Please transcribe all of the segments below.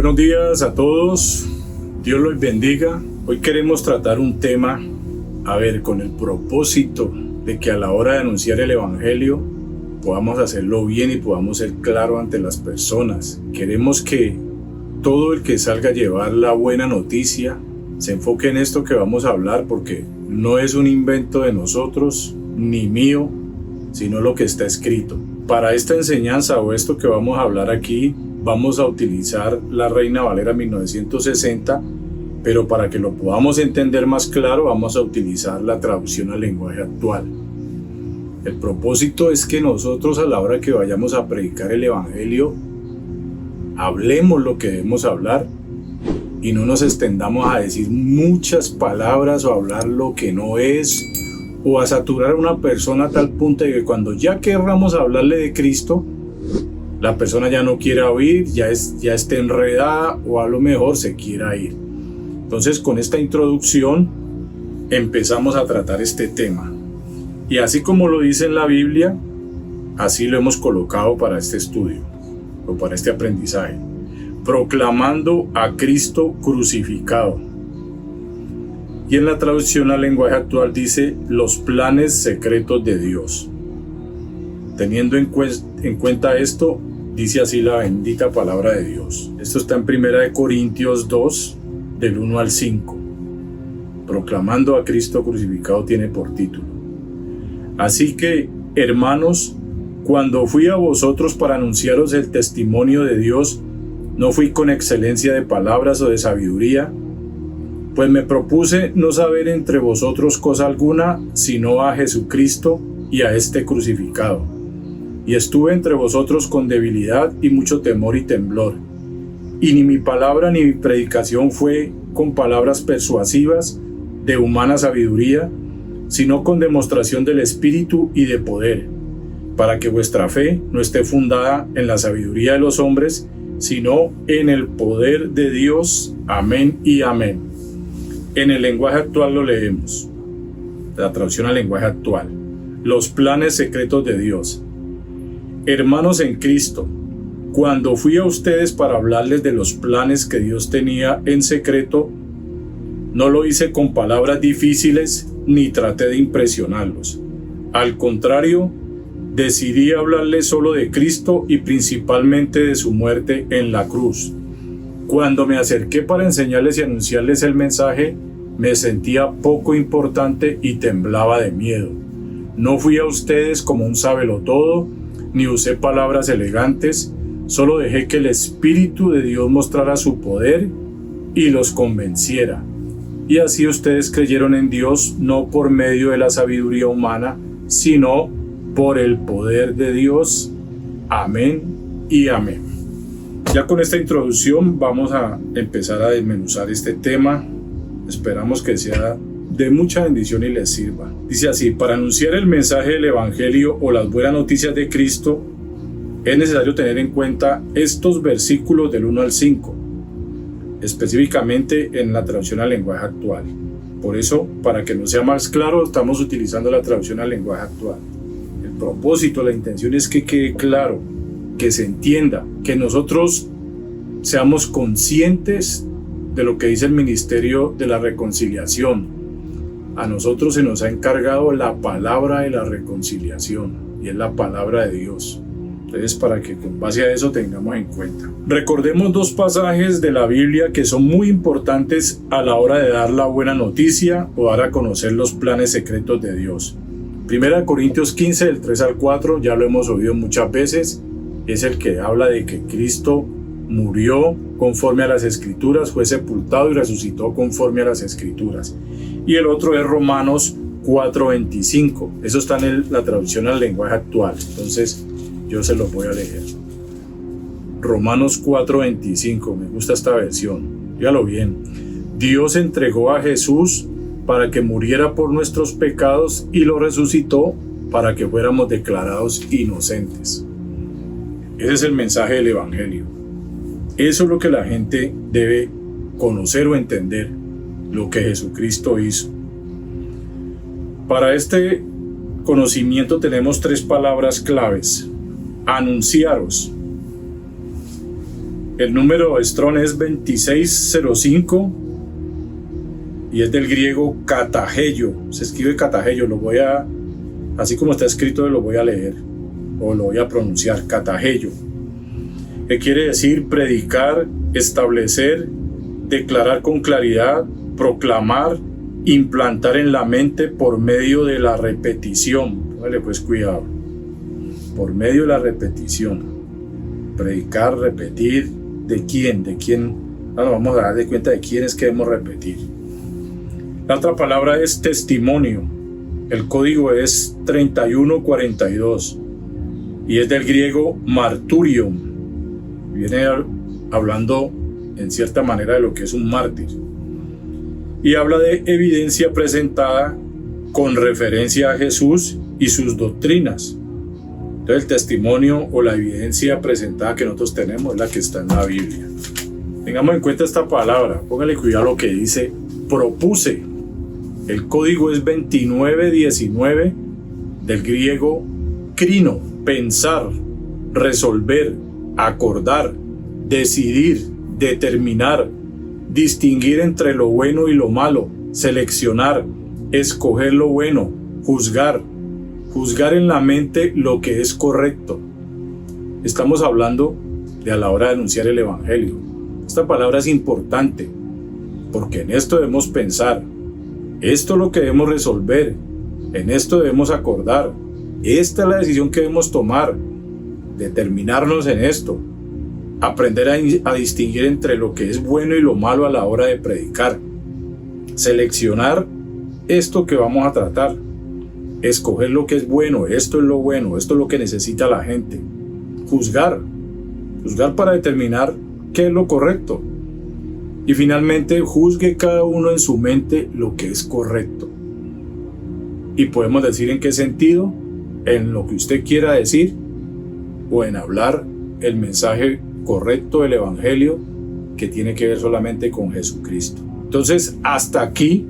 Buenos días a todos, Dios los bendiga. Hoy queremos tratar un tema, con el propósito de que a la hora de anunciar el Evangelio podamos hacerlo bien y podamos ser claros ante las personas. Queremos que todo el que salga a llevar la buena noticia se enfoque en esto que vamos a hablar, porque no es un invento de nosotros ni mío, sino lo que está escrito. Para esta enseñanza o esto que vamos a hablar aquí, vamos a utilizar la Reina Valera 1960, pero para que lo podamos entender más claro, vamos a utilizar la traducción al lenguaje actual. El propósito es que nosotros, a la hora que vayamos a predicar el Evangelio, hablemos lo que debemos hablar y no nos extendamos a decir muchas palabras o a hablar lo que no es, o a saturar a una persona a tal punto de que cuando ya querramos hablarle de Cristo, la persona ya no quiera oír, ya esté enredada, o a lo mejor se quiera ir. Entonces, con esta introducción empezamos a tratar este tema. Y así como lo dice en la Biblia, así lo hemos colocado para este estudio o para este aprendizaje. Proclamando a Cristo crucificado. Y en la traducción al lenguaje actual dice los planes secretos de Dios. Teniendo en cuenta esto, dice así la bendita palabra de Dios. Esto está en 1 Corintios 2, del 1 al 5. Proclamando a Cristo crucificado tiene por título. Así que, hermanos, cuando fui a vosotros para anunciaros el testimonio de Dios, no fui con excelencia de palabras o de sabiduría, pues me propuse no saber entre vosotros cosa alguna, sino a Jesucristo y a este crucificado. Y estuve entre vosotros con debilidad y mucho temor y temblor. Y ni mi palabra ni mi predicación fue con palabras persuasivas de humana sabiduría, sino con demostración del Espíritu y de poder, para que vuestra fe no esté fundada en la sabiduría de los hombres, sino en el poder de Dios. Amén y amén. En el lenguaje actual lo leemos, la traducción al lenguaje actual. Los planes secretos de Dios. Hermanos en Cristo, cuando fui a ustedes para hablarles de los planes que Dios tenía en secreto, no lo hice con palabras difíciles ni traté de impresionarlos. Al contrario, decidí hablarles solo de Cristo y principalmente de su muerte en la cruz. Cuando me acerqué para enseñarles y anunciarles el mensaje, me sentía poco importante y temblaba de miedo. No fui a ustedes como un sabelotodo, ni usé palabras elegantes, solo dejé que el Espíritu de Dios mostrara su poder y los convenciera. Y así ustedes creyeron en Dios no por medio de la sabiduría humana, sino por el poder de Dios. Amén y amén. Ya con esta introducción vamos a empezar a desmenuzar este tema. Esperamos que sea de mucha bendición y les sirva. Dice así: para anunciar el mensaje del Evangelio o las buenas noticias de Cristo, es necesario tener en cuenta estos versículos del 1 al 5, específicamente en la traducción al lenguaje actual. Por eso, para que nos sea más claro, estamos utilizando la traducción al lenguaje actual. El propósito, la intención es que quede claro, que se entienda, que nosotros seamos conscientes de lo que dice el ministerio de la reconciliación. A nosotros se nos ha encargado la palabra de la reconciliación, y es la palabra de Dios. Entonces, para que con base a eso tengamos en cuenta. Recordemos dos pasajes de la Biblia que son muy importantes a la hora de dar la buena noticia o dar a conocer los planes secretos de Dios. 1 Corintios 15, del 3 al 4, ya lo hemos oído muchas veces. Es el que habla de que Cristo murió conforme a las Escrituras, fue sepultado y resucitó conforme a las Escrituras. Y el otro es Romanos 4:25. Eso está en la traducción al lenguaje actual. Entonces, yo se los voy a leer. Romanos 4:25. Me gusta esta versión. Dígalo bien. Dios entregó a Jesús para que muriera por nuestros pecados y lo resucitó para que fuéramos declarados inocentes. Ese es el mensaje del Evangelio. Eso es lo que la gente debe conocer o entender, lo que Jesucristo hizo. Para este conocimiento tenemos tres palabras claves. Anunciaros. El número de Strong es 2605 y es del griego katageio. Se escribe katageio, así como está escrito lo voy a leer o lo voy a pronunciar, katageio, que quiere decir predicar, establecer, declarar con claridad, proclamar, implantar en la mente por medio de la repetición. Vale, pues cuidado, por medio de la repetición. Predicar, repetir, ¿de quién? Vamos a dar de cuenta de quién es que debemos repetir. La otra palabra es testimonio. El código es 3142 y es del griego marturium. Viene hablando en cierta manera de lo que es un mártir y habla de evidencia presentada con referencia a Jesús y sus doctrinas. Entonces el testimonio o la evidencia presentada que nosotros tenemos es la que está en la Biblia. Tengamos en cuenta esta palabra, póngale cuidado a lo que dice propuse. El código es 2919 del griego crino, pensar, resolver, acordar, decidir, determinar, distinguir entre lo bueno y lo malo, seleccionar, escoger lo bueno, juzgar en la mente lo que es correcto. Estamos hablando de a la hora de anunciar el evangelio. Esta palabra es importante porque en esto debemos pensar, esto es lo que debemos resolver, en esto debemos acordar, esta es la decisión que debemos tomar, determinarnos en esto, aprender a distinguir entre lo que es bueno y lo malo a la hora de predicar, seleccionar esto que vamos a tratar, escoger lo que es bueno, esto es lo bueno, esto es lo que necesita la gente, juzgar para determinar qué es lo correcto y finalmente juzgue cada uno en su mente lo que es correcto. Y podemos decir en qué sentido, en lo que usted quiera decir o en hablar el mensaje correcto del evangelio que tiene que ver solamente con Jesucristo. Entonces, hasta aquí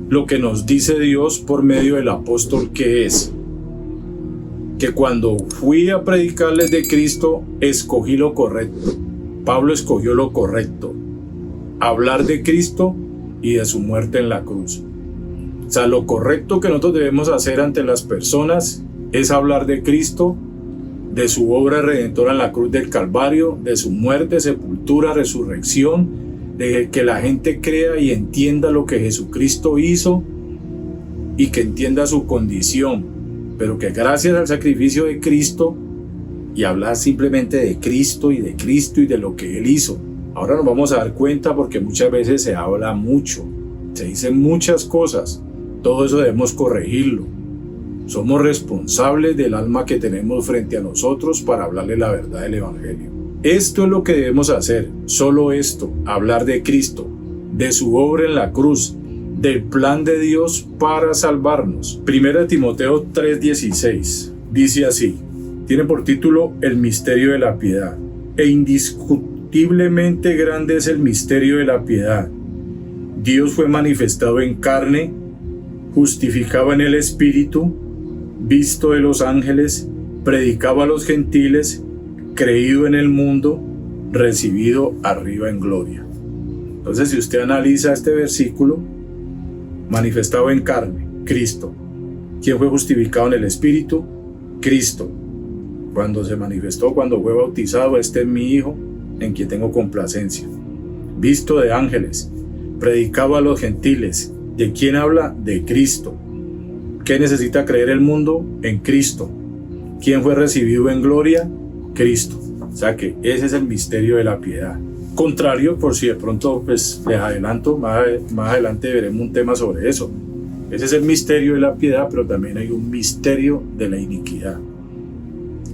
lo que nos dice Dios por medio del apóstol, que es que cuando fui a predicarles de Cristo, escogí lo correcto. Pablo escogió lo correcto, hablar de Cristo y de su muerte en la cruz. O sea, lo correcto que nosotros debemos hacer ante las personas es hablar de Cristo, de su obra redentora en la cruz del Calvario, de su muerte, sepultura, resurrección, de que la gente crea y entienda lo que Jesucristo hizo y que entienda su condición, pero que gracias al sacrificio de Cristo, y hablar simplemente de Cristo y de lo que Él hizo. Ahora nos vamos a dar cuenta porque muchas veces se habla mucho, se dicen muchas cosas, todo eso debemos corregirlo. Somos responsables del alma que tenemos frente a nosotros para hablarle la verdad del evangelio. Esto es lo que debemos hacer, solo esto, hablar de Cristo, de su obra en la cruz, del plan de Dios para salvarnos. 1 Timoteo 3:16 dice así, tiene por título El misterio de la piedad. E indiscutiblemente grande es el misterio de la piedad. Dios fue manifestado en carne, justificado en el Espíritu, visto de los ángeles, predicado a los gentiles, creído en el mundo, recibido arriba en gloria. Entonces, si usted analiza este versículo, manifestado en carne, Cristo. ¿Quién fue justificado en el Espíritu? Cristo. Cuando se manifestó, cuando fue bautizado, este es mi Hijo, en quien tengo complacencia. Visto de ángeles, predicado a los gentiles. ¿De quién habla? De Cristo. ¿Qué necesita creer el mundo? En Cristo. ¿Quién fue recibido en gloria? Cristo. O sea que ese es el misterio de la piedad. Contrario, por si de pronto les adelanto, más adelante veremos un tema sobre eso. Ese es el misterio de la piedad, pero también hay un misterio de la iniquidad.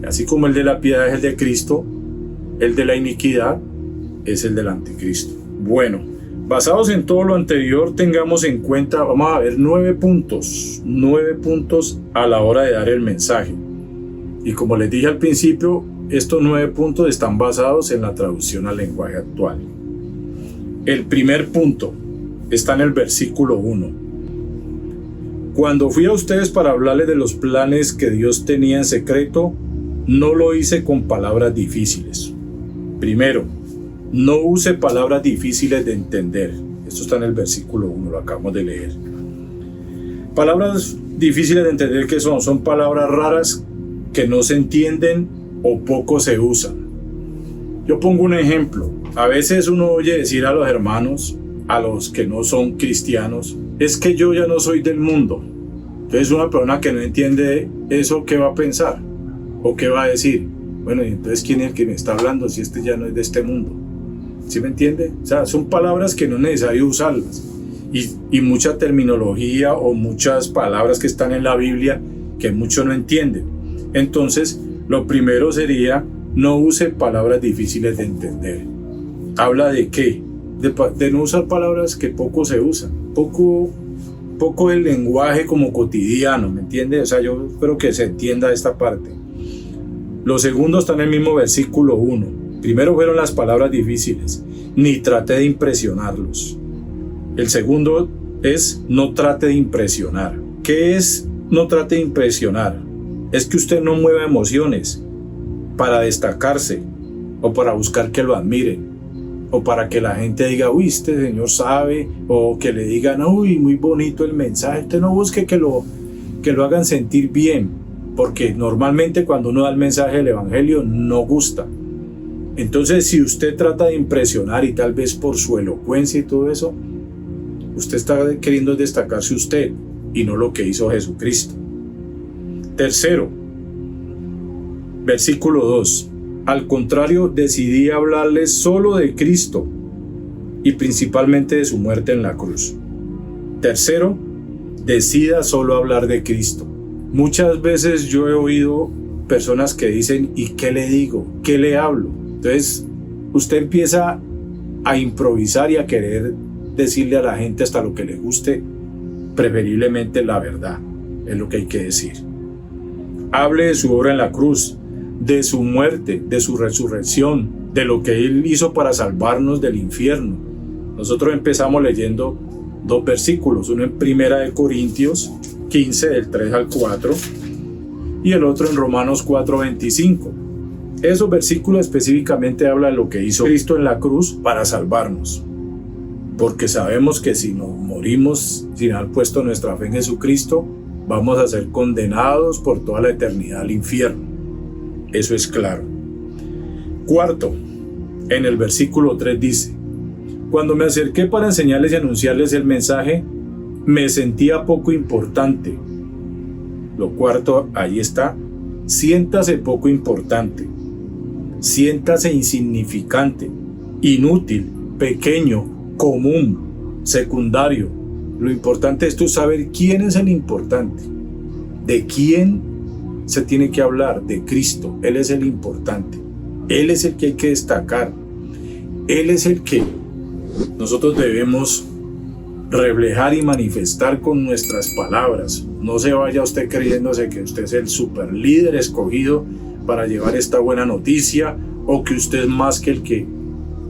Así como el de la piedad es el de Cristo, el de la iniquidad es el del anticristo. Bueno, basados en todo lo anterior, tengamos en cuenta, vamos a ver 9 puntos a la hora de dar el mensaje. Y como les dije al principio, estos 9 puntos están basados en la traducción al lenguaje actual. El primer punto está en el versículo 1. Cuando fui a ustedes para hablarles de los planes que Dios tenía en secreto, no lo hice con palabras difíciles. Primero, No use palabras difíciles de entender. Esto está en el versículo 1, lo acabamos de leer. Palabras difíciles de entender, ¿qué son? Son palabras raras que no se entienden o poco se usan. Yo pongo un ejemplo. A veces uno oye decir a los hermanos, a los que no son cristianos, es que yo ya no soy del mundo. Entonces una persona que no entiende eso, ¿qué va a pensar? ¿O qué va a decir? Bueno, y entonces ¿quién es el que me está hablando si este ya no es de este mundo? ¿Sí me entiende? O sea, son palabras que no es necesario usarlas. Y mucha terminología o muchas palabras que están en la Biblia que muchos no entienden. Entonces, lo primero sería, no use palabras difíciles de entender. ¿Habla de qué? De no usar palabras que poco se usan. Poco el lenguaje como cotidiano, ¿me entiende? O sea, yo espero que se entienda esta parte. Lo segundo está en el mismo versículo 1. Primero fueron las palabras difíciles. Ni trate de impresionarlos. El segundo es no trate de impresionar. ¿Qué es no trate de impresionar? Es que usted no mueva emociones para destacarse o para buscar que lo admiren o para que la gente diga, uy, este señor sabe, o que le digan, uy, muy bonito el mensaje. Usted no busque que lo hagan sentir bien, porque normalmente cuando uno da el mensaje del evangelio no gusta. Entonces, si usted trata de impresionar y tal vez por su elocuencia y todo eso, usted está queriendo destacarse usted y no lo que hizo Jesucristo. Tercero, versículo 2. Al contrario, decidí hablarles solo de Cristo y principalmente de su muerte en la cruz. Tercero, decida solo hablar de Cristo. Muchas veces yo he oído personas que dicen, ¿y qué le digo? ¿Qué le hablo? Entonces, usted empieza a improvisar y a querer decirle a la gente hasta lo que le guste, preferiblemente la verdad, es lo que hay que decir. Hable de su obra en la cruz, de su muerte, de su resurrección, de lo que Él hizo para salvarnos del infierno. Nosotros empezamos leyendo 2 versículos, uno en 1 Corintios 15, del 3 al 4, y el otro en Romanos 4, 25. Esos versículos específicamente hablan de lo que hizo Cristo en la cruz para salvarnos. Porque sabemos que si nos morimos sin haber puesto nuestra fe en Jesucristo, vamos a ser condenados por toda la eternidad al infierno. Eso es claro. Cuarto, en el versículo 3 dice, cuando me acerqué para enseñarles y anunciarles el mensaje, me sentía poco importante. Lo cuarto, ahí está, siéntase poco importante, siéntase insignificante, inútil, pequeño, común, secundario. Lo importante es tú saber quién es el importante, de quién se tiene que hablar, de Cristo. Él es el importante, Él es el que hay que destacar, Él es el que nosotros debemos reflejar y manifestar con nuestras palabras. No se vaya usted creyéndose que usted es el super líder escogido para llevar esta buena noticia, o que usted es más que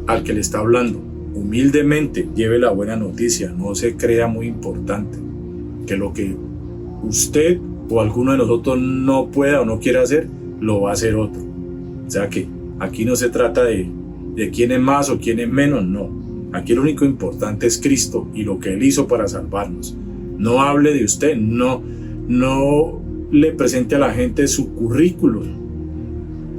al que le está hablando. Humildemente lleve la buena noticia, no se crea muy importante, que lo que usted o alguno de nosotros no pueda o no quiera hacer, lo va a hacer otro. O sea que aquí no se trata de quién es más o quién es menos, no. Aquí lo único importante es Cristo y lo que Él hizo para salvarnos. No hable de usted, no le presente a la gente su currículum.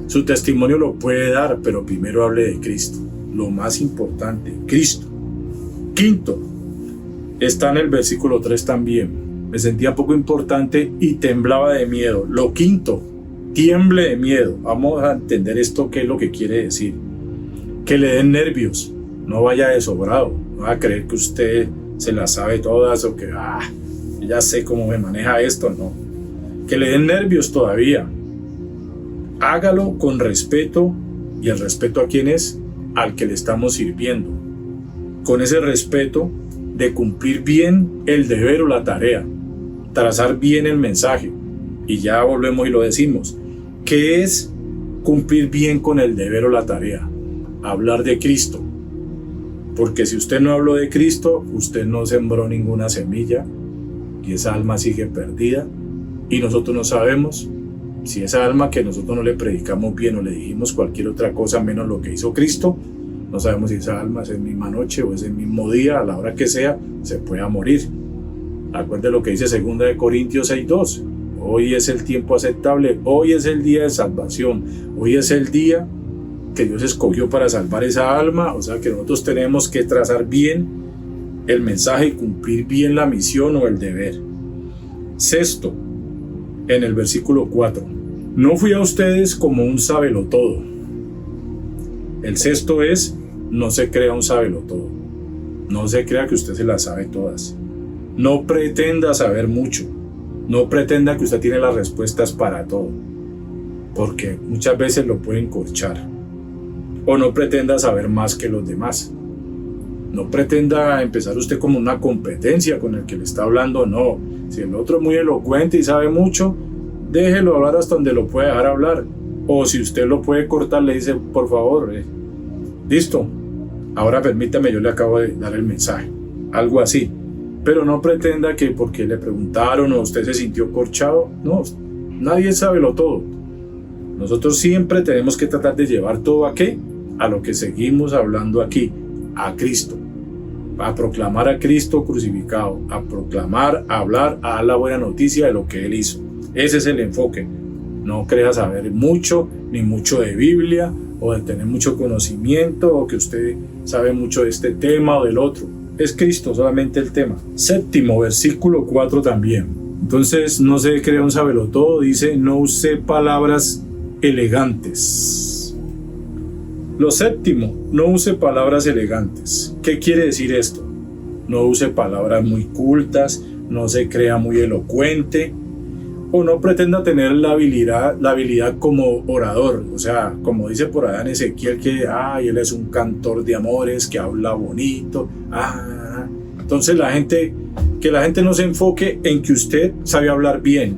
Su testimonio lo puede dar, pero primero hable de Cristo. Lo más importante, Cristo. Quinto, está en el versículo 3 también. Me sentía poco importante y temblaba de miedo. Lo quinto, tiemble de miedo. Vamos a entender esto, qué es lo que quiere decir. Que le den nervios. No vaya de sobrado. No va a creer que usted se las sabe todas o que ya sé cómo me maneja esto. No. Que le den nervios todavía. Hágalo con respeto. ¿Y el respeto a quién es? Al que le estamos sirviendo. Con ese respeto de cumplir bien el deber o la tarea. Trazar bien el mensaje. Y ya volvemos y lo decimos. ¿Qué es cumplir bien con el deber o la tarea? Hablar de Cristo. Porque si usted no habló de Cristo, usted no sembró ninguna semilla y esa alma sigue perdida, y nosotros no sabemos si esa alma que nosotros no le predicamos bien o le dijimos cualquier otra cosa menos lo que hizo Cristo, No sabemos si esa alma esa misma noche o ese mismo día, a la hora que sea, se pueda morir. Acuérdense lo que dice 2 Corintios 6:2. Hoy es el tiempo aceptable, hoy es el día de salvación, hoy es el día que Dios escogió para salvar esa alma. O sea que nosotros tenemos que trazar bien el mensaje y cumplir bien la misión o el deber. Sexto, en el versículo 4, no fui a ustedes como un sabelotodo. El sexto es, no se crea un sabelotodo. No se crea que usted se las sabe todas. No pretenda saber mucho. No pretenda que usted tiene las respuestas para todo, porque muchas veces lo pueden corchar. O no pretenda saber más que los demás. No pretenda empezar usted como una competencia con el que le está hablando, no. Si el otro es muy elocuente y sabe mucho, déjelo hablar hasta donde lo puede dejar hablar. O si usted lo puede cortar, le dice, por favor, listo, ahora permítame, yo le acabo de dar el mensaje. Algo así. Pero no pretenda que porque le preguntaron o usted se sintió corchado, no, nadie sabe lo todo. Nosotros siempre tenemos que tratar de llevar todo ¿a qué? A lo que seguimos hablando aquí, a Cristo. A proclamar a Cristo crucificado, a proclamar, a hablar, a dar la buena noticia de lo que Él hizo. Ese es el enfoque. No crea saber mucho, ni mucho de Biblia, o de tener mucho conocimiento, o que usted sabe mucho de este tema o del otro. Es Cristo solamente el tema. Séptimo, versículo 4 también. Entonces no se crea un sabelotodo, dice, no use palabras elegantes. Lo séptimo, no use palabras elegantes. ¿Qué quiere decir esto? No use palabras muy cultas, no se crea muy elocuente, o no pretenda tener la habilidad como orador. O sea, como dice por allá en Ezequiel, que él es un cantor de amores, que habla bonito. Entonces que la gente no se enfoque en que usted sabe hablar bien,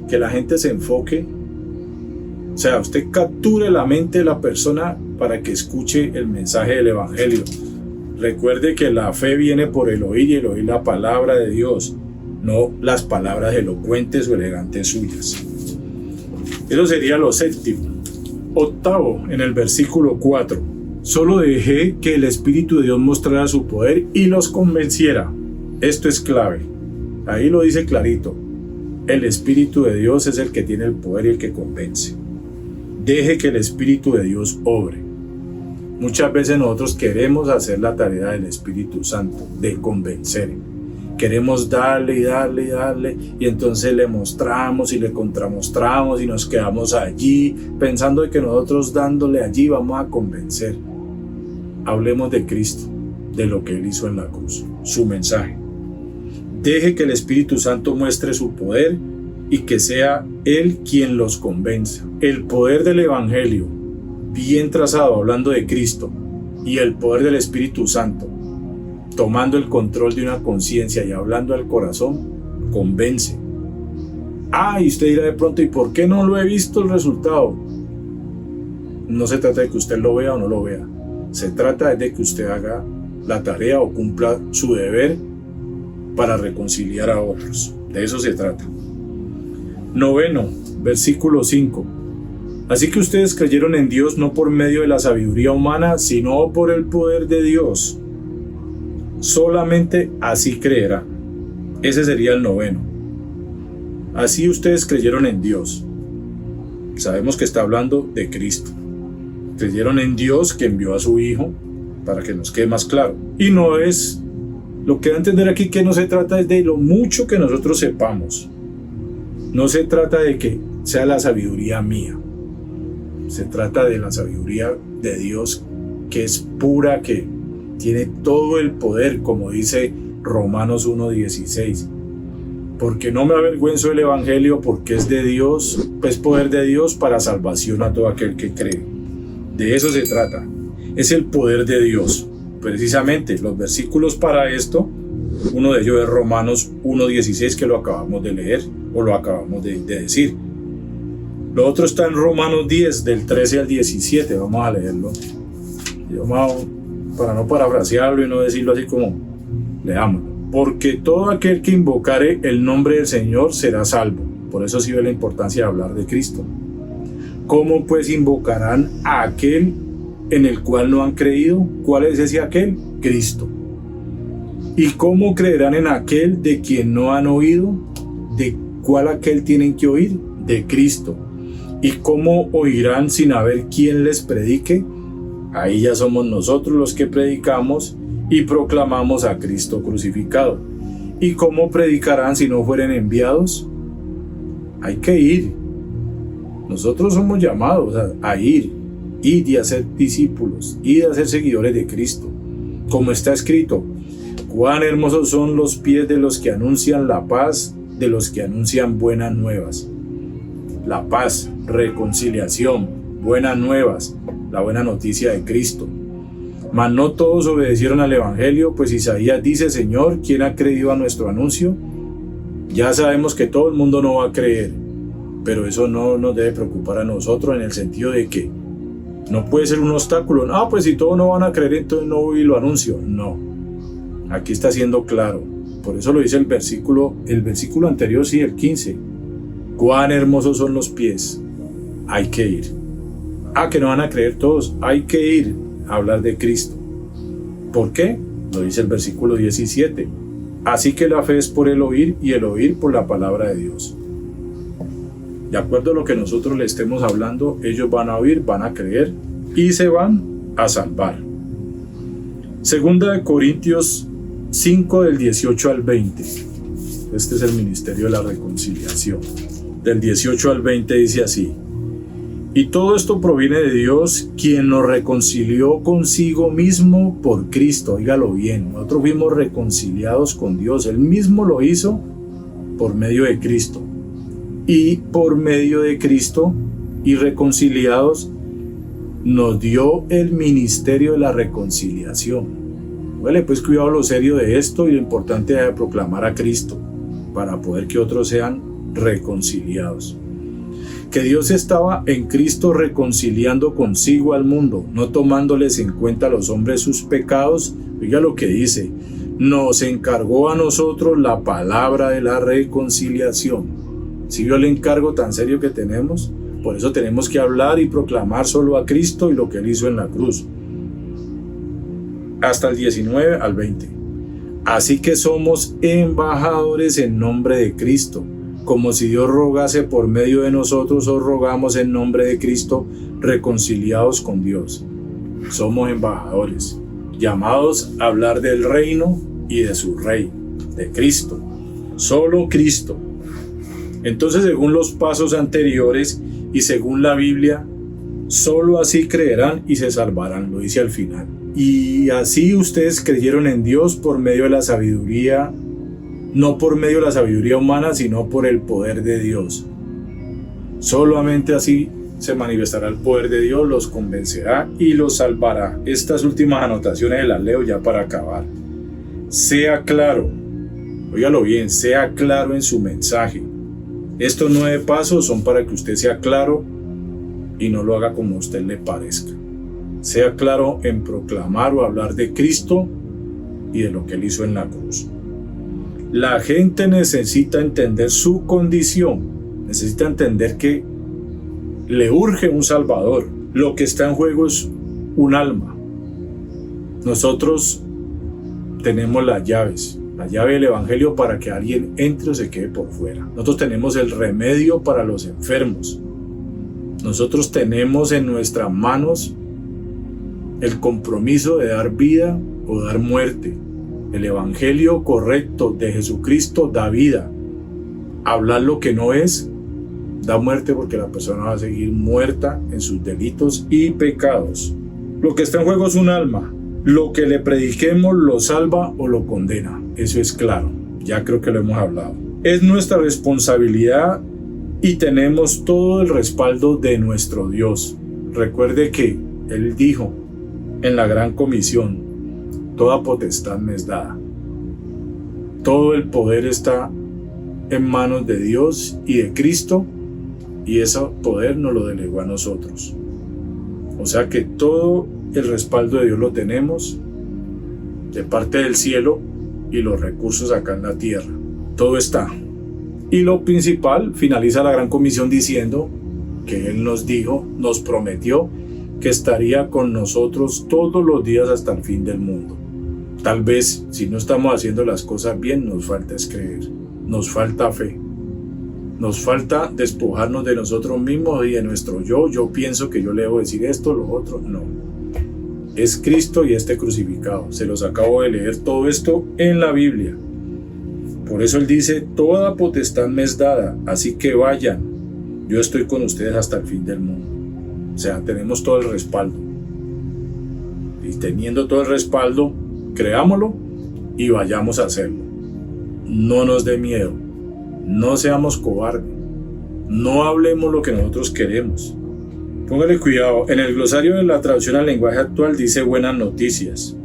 que la gente se enfoque, o sea, usted capture la mente de la persona para que escuche el mensaje del Evangelio. Recuerde que la fe viene por el oír y el oír la palabra de Dios, no las palabras elocuentes o elegantes suyas. Eso sería lo séptimo. Octavo, en el versículo 4. Solo dejé que el Espíritu de Dios mostrara su poder y los convenciera. Esto es clave. Ahí lo dice clarito. El Espíritu de Dios es el que tiene el poder y el que convence. Deje que el Espíritu de Dios obre. Muchas veces nosotros queremos hacer la tarea del Espíritu Santo, de convencer. Queremos darle y entonces le mostramos y le contramostramos y nos quedamos allí pensando de que nosotros dándole allí vamos a convencer. Hablemos de Cristo, de lo que Él hizo en la cruz, su mensaje. Deje que el Espíritu Santo muestre su poder y que sea Él quien los convenza. El poder del Evangelio, bien trazado hablando de Cristo, y el poder del Espíritu Santo, tomando el control de una conciencia y hablando al corazón, convence. Y usted dirá de pronto, ¿y por qué no lo he visto el resultado? No se trata de que usted lo vea o no lo vea. Se trata de que usted haga la tarea o cumpla su deber para reconciliar a otros. De eso se trata. Noveno, versículo 5. Así que ustedes creyeron en Dios no por medio de la sabiduría humana, sino por el poder de Dios. Solamente así creerá. Ese sería el noveno. Así ustedes creyeron en Dios. Sabemos que está hablando de Cristo. Creyeron en Dios que envió a su Hijo, para que nos quede más claro. Y no es, lo que da a entender aquí que no se trata de lo mucho que nosotros sepamos. No se trata de que sea la sabiduría mía. Se trata de la sabiduría de Dios, que es pura, que tiene todo el poder, como dice Romanos 1:16. Porque no me avergüenzo del Evangelio, porque es de Dios, es poder de Dios para salvación a todo aquel que cree. De eso se trata. Es el poder de Dios. Precisamente los versículos para esto, uno de ellos es Romanos 1:16, que lo acabamos de leer o lo acabamos de decir. Lo otro está en Romanos 10, del 13 al 17. Vamos a leerlo. Para no parafrasearlo y no decirlo así como leámoslo. Porque todo aquel que invocare el nombre del Señor será salvo. Por eso sí ve la importancia de hablar de Cristo. ¿Cómo pues invocarán a aquel en el cual no han creído. ¿Cuál es ese aquel? Cristo. ¿Y cómo creerán en aquel de quien no han oído? ¿De cuál aquel tienen que oír? De Cristo. ¿Y cómo oirán sin haber quien les predique? Ahí ya somos nosotros los que predicamos y proclamamos a Cristo crucificado. ¿Y cómo predicarán si no fueren enviados? Hay que ir. Nosotros somos llamados a ir y a ser discípulos, y a ser seguidores de Cristo. Como está escrito: cuán hermosos son los pies de los que anuncian la paz, de los que anuncian buenas nuevas. La paz, reconciliación, buenas nuevas, la buena noticia de Cristo. Mas no todos obedecieron al Evangelio, pues Isaías dice: Señor, ¿quién ha creído a nuestro anuncio? Ya sabemos que todo el mundo no va a creer, pero eso no nos debe preocupar a nosotros, en el sentido de que no puede ser un obstáculo. Pues si todos no van a creer, entonces no voy y lo anuncio. No, aquí está siendo claro. Por eso lo dice el versículo anterior, sí, el 15. Cuán hermosos son los pies. Hay que ir. Que no van a creer todos. Hay que ir a hablar de Cristo. ¿Por qué? Lo dice el versículo 17. Así que la fe es por el oír, y el oír por la palabra de Dios. De acuerdo a lo que nosotros le estemos hablando, ellos van a oír, van a creer y se van a salvar. Segunda de Corintios 5, del 18 al 20. Este es el ministerio de la reconciliación. Del 18 al 20 dice así: y todo esto proviene de Dios, quien nos reconcilió consigo mismo por Cristo. Óigalo bien, nosotros fuimos reconciliados con Dios. Él mismo lo hizo por medio de Cristo. Y por medio de Cristo y reconciliados, nos dio el ministerio de la reconciliación. Vale, pues cuidado lo serio de esto y lo importante es proclamar a Cristo para poder que otros sean reconciliados. Que Dios estaba en Cristo reconciliando consigo al mundo, no tomándoles en cuenta a los hombres sus pecados. Oiga lo que dice: nos encargó a nosotros la palabra de la reconciliación. ¿Sí vio el encargo tan serio que tenemos? Por eso tenemos que hablar y proclamar solo a Cristo y lo que Él hizo en la cruz. Hasta el 19 al 20. Así que somos embajadores en nombre de Cristo. Como si Dios rogase por medio de nosotros, os rogamos en nombre de Cristo, reconciliados con Dios. Somos embajadores, llamados a hablar del reino y de su rey, de Cristo. Solo Cristo. Entonces, según los pasos anteriores y según la Biblia, solo así creerán y se salvarán, lo dice al final. Y así ustedes creyeron en Dios por medio de la sabiduría, no por medio de la sabiduría humana, sino por el poder de Dios. Solamente así se manifestará el poder de Dios, los convencerá y los salvará. Estas últimas anotaciones las leo ya para acabar. Sea claro, óigalo bien, sea claro en su mensaje. Estos 9 pasos son para que usted sea claro y no lo haga como a usted le parezca. Sea claro en proclamar o hablar de Cristo y de lo que Él hizo en la cruz. La gente necesita entender su condición, necesita entender que le urge un Salvador. Lo que está en juego es un alma. Nosotros tenemos las llaves. La llave del Evangelio para que alguien entre o se quede por fuera. Nosotros tenemos el remedio para los enfermos. Nosotros tenemos en nuestras manos el compromiso de dar vida o dar muerte. El Evangelio correcto de Jesucristo da vida. Hablar lo que no es, da muerte, porque la persona va a seguir muerta en sus delitos y pecados. Lo que está en juego es un alma. Lo que le prediquemos lo salva o lo condena. Eso es claro. Ya creo que lo hemos hablado. Es nuestra responsabilidad y tenemos todo el respaldo de nuestro Dios. Recuerde que Él dijo en la gran comisión: toda potestad me es dada. Todo el poder está en manos de Dios y de Cristo, y ese poder nos lo delegó a nosotros. O sea que todo el respaldo de Dios lo tenemos de parte del cielo y los recursos acá en la tierra. Todo está. Y lo principal, finaliza la gran comisión diciendo que Él nos dijo, nos prometió que estaría con nosotros todos los días hasta el fin del mundo. Tal vez, si no estamos haciendo las cosas bien, nos falta es creer, nos falta fe, nos falta despojarnos de nosotros mismos y de nuestro yo pienso que yo le debo decir esto, lo otro, no. Es Cristo y este crucificado. Se los acabo de leer todo esto en la Biblia. Por eso Él dice, toda potestad me es dada, así que vayan, yo estoy con ustedes hasta el fin del mundo. O sea, tenemos todo el respaldo. Y teniendo todo el respaldo, creámoslo y vayamos a hacerlo. No nos dé miedo, no seamos cobardes, no hablemos lo que nosotros queremos. Póngale cuidado, en el glosario de la traducción al lenguaje actual dice buenas noticias.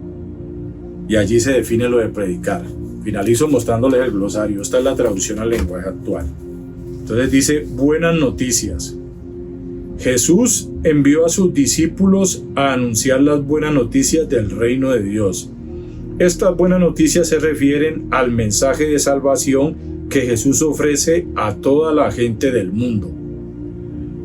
Y allí se define lo de predicar. Finalizo mostrándoles el glosario, esta es la traducción al lenguaje actual. Entonces dice buenas noticias. Jesús envió a sus discípulos a anunciar las buenas noticias del reino de Dios. Estas buenas noticias se refieren al mensaje de salvación que Jesús ofrece a toda la gente del mundo.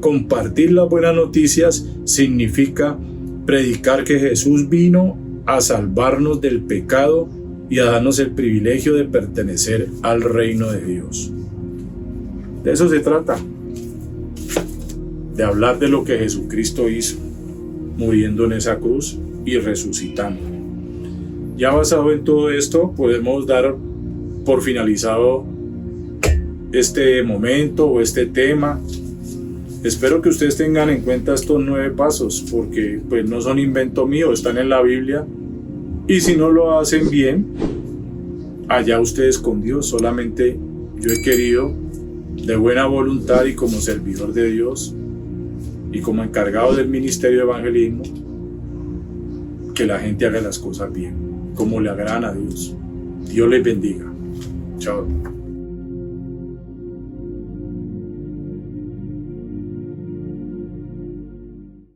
Compartir las buenas noticias significa predicar que Jesús vino a salvarnos del pecado y a darnos el privilegio de pertenecer al reino de Dios. De eso se trata, de hablar de lo que Jesucristo hizo, muriendo en esa cruz y resucitando. Ya basado en todo esto, podemos dar por finalizado este momento o este tema. Espero que ustedes tengan en cuenta estos 9 pasos, porque pues no son invento mío, están en la Biblia. Y si no lo hacen bien, allá ustedes con Dios. Solamente yo he querido, de buena voluntad y como servidor de Dios y como encargado del ministerio de evangelismo, que la gente haga las cosas bien, como le agradan a Dios. Dios les bendiga. Chao.